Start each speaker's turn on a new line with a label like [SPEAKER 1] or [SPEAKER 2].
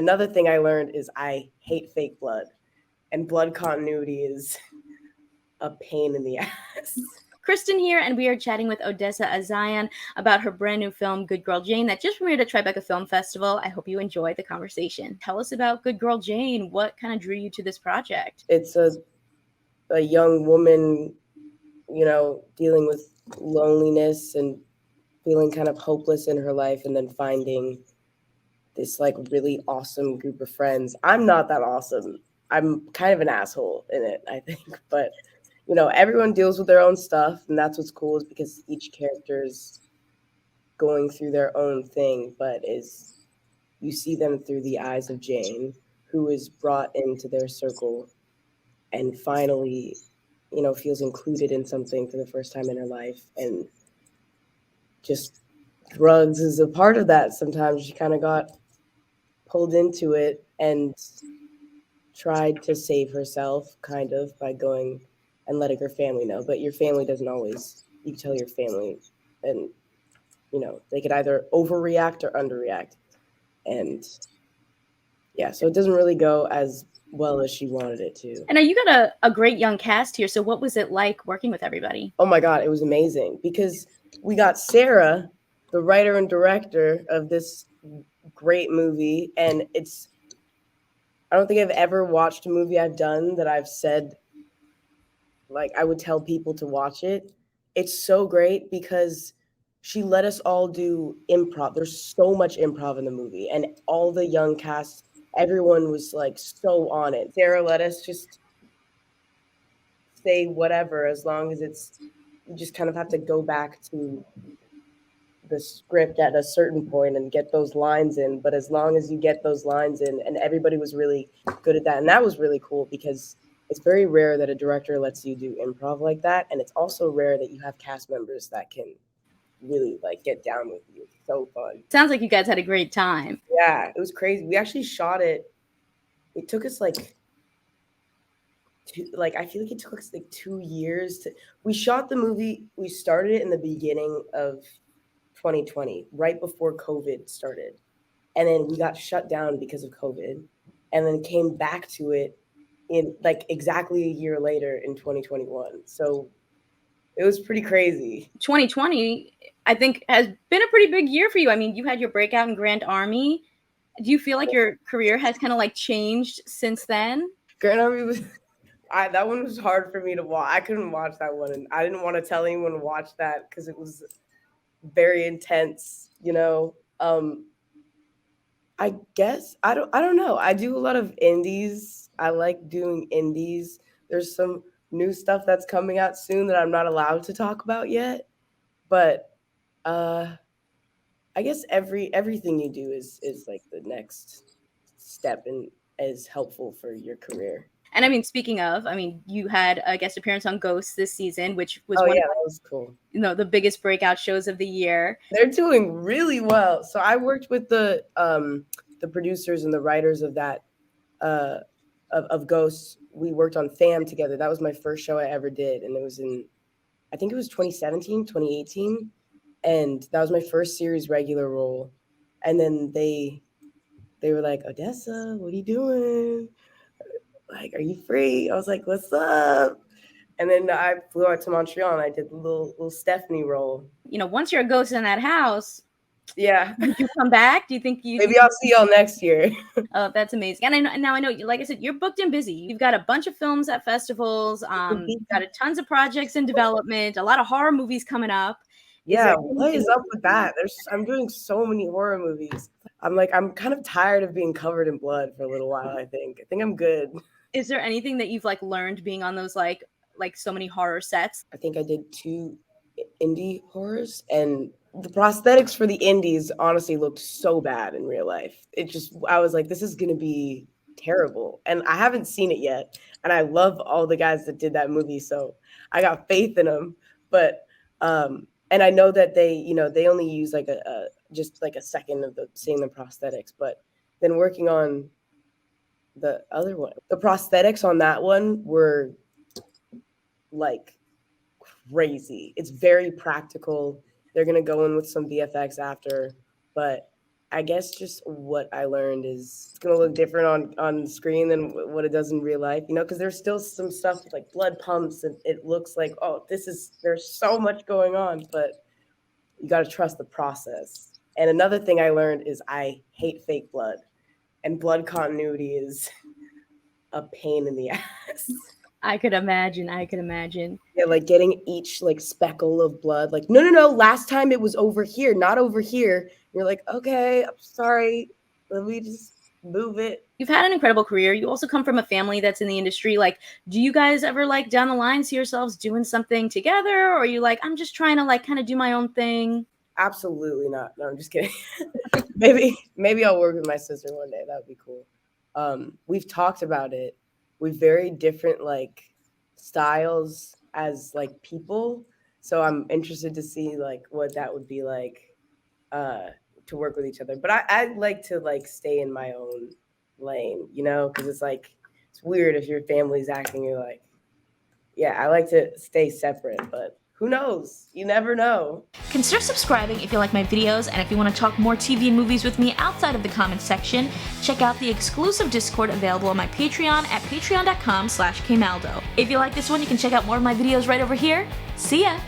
[SPEAKER 1] Another thing I learned is I hate fake blood, and blood continuity is a pain in the ass.
[SPEAKER 2] Kristen here, and we are chatting with Odessa A'Zion about her brand new film, Good Girl Jane, that just premiered at Tribeca Film Festival. I hope you enjoy the conversation. Tell us about Good Girl Jane. What kind of drew you to this project?
[SPEAKER 1] It's a young woman, dealing with loneliness and feeling kind of hopeless in her life, and then finding this like really awesome group of friends. I'm not that awesome. I'm kind of an asshole in it, I think, but everyone deals with their own stuff, and that's what's cool is because each character is going through their own thing, but is you see them through the eyes of Jane, who is brought into their circle and finally, feels included in something for the first time in her life. And just drugs is a part of that. Sometimes she kind of got pulled into it and tried to save herself kind of by going and letting her family know. But your family doesn't always, you tell your family, and they could either overreact or underreact. And yeah, so it doesn't really go as well as she wanted it to.
[SPEAKER 2] And now you got a great young cast here. So what was it like working with everybody?
[SPEAKER 1] Oh my God, it was amazing because we got Sarah, the writer and director of this great movie. And I don't think I've ever watched a movie I've done that I've said, like, I would tell people to watch it. It's so great because she let us all do improv. There's so much improv in the movie, and all the young cast, everyone was like so on it. Sarah let us just say whatever, as long as you just kind of have to go back to the script at a certain point and get those lines in. But as long as you get those lines in, and everybody was really good at that. And that was really cool because it's very rare that a director lets you do improv like that. And it's also rare that you have cast members that can really like get down with you. It's so fun.
[SPEAKER 2] Sounds like you guys had a great time.
[SPEAKER 1] Yeah, it was crazy. We actually shot it. It took us I feel like it took us like 2 years we shot the movie. We started it in the beginning of 2020, right before COVID started. And then we got shut down because of COVID, and then came back to it in like exactly a year later in 2021. So it was pretty crazy.
[SPEAKER 2] 2020, I think, has been a pretty big year for you. I mean, you had your breakout in Grand Army. Do you feel like your career has kind of like changed since then?
[SPEAKER 1] Grand Army was that one was hard for me to watch. I couldn't watch that one, and I didn't want to tell anyone to watch that because it was very intense, I guess I don't know. I do a lot of indies. I like doing indies. There's some new stuff that's coming out soon that I'm not allowed to talk about yet. But I guess everything you do is like the next step and is helpful for your career.
[SPEAKER 2] And I mean, speaking of, I mean, you had a guest appearance on Ghosts this season, which was
[SPEAKER 1] Oh
[SPEAKER 2] one
[SPEAKER 1] yeah,
[SPEAKER 2] of
[SPEAKER 1] that was cool.
[SPEAKER 2] the biggest breakout shows of the year.
[SPEAKER 1] They're doing really well. So I worked with the producers and the writers of that of Ghosts. We worked on Fam together. That was my first show I ever did, and it was I think it was 2017, 2018, and that was my first series regular role. And then they were like, Odessa, what are you doing? Like, are you free? I was like, what's up? And then I flew out to Montreal and I did the little Stephanie role.
[SPEAKER 2] Once you're a ghost in that house,
[SPEAKER 1] yeah.
[SPEAKER 2] Would you come back? Do you think
[SPEAKER 1] Maybe I'll see y'all next year.
[SPEAKER 2] Oh, that's amazing. And I know, like I said, you're booked and busy. You've got a bunch of films at festivals. You've got tons of projects in development, a lot of horror movies coming up.
[SPEAKER 1] Yeah, what is up with that? I'm doing so many horror movies. I'm kind of tired of being covered in blood for a little while, I think I'm good.
[SPEAKER 2] Is there anything that you've like learned being on those like so many horror sets?
[SPEAKER 1] I think I did 2 indie horrors, and the prosthetics for the indies honestly looked so bad in real life. I was like, this is going to be terrible. And I haven't seen it yet. And I love all the guys that did that movie. So I got faith in them. But, and I know that they only use like just like a second of seeing the prosthetics, but then working on the other one, the prosthetics on that one were like crazy. It's very practical. They're going to go in with some VFX after, but I guess just what I learned is it's gonna look different on screen than what it does in real life, you know, because there's still some stuff with, like, blood pumps, and it looks like, oh, there's so much going on, but you got to trust the process. And another thing I learned is I hate fake blood, and blood continuity is a pain in the ass.
[SPEAKER 2] I could imagine. I could imagine.
[SPEAKER 1] Yeah, like getting each like speckle of blood, like, no, no, no, last time it was over here, not over here. You're like, okay, I'm sorry. Let me just move it.
[SPEAKER 2] You've had an incredible career. You also come from a family that's in the industry. Like, do you guys ever like down the line see yourselves doing something together? Or are you like, I'm just trying to like kind of do my own thing?
[SPEAKER 1] Absolutely not. No, I'm just kidding. maybe I'll work with my sister one day. That would be cool. We've talked about it. We've very different like styles as like people. So I'm interested to see like what that would be like to work with each other. But I like to like stay in my own lane, you know, because it's like it's weird if your family's acting, you're like, yeah, I like to stay separate, but who knows? You never know.
[SPEAKER 2] Consider subscribing if you like my videos, and if you want to talk more TV and movies with me outside of the comments section, check out the exclusive Discord available on my Patreon at patreon.com/kmaldo. If you like this one, you can check out more of my videos right over here. See ya!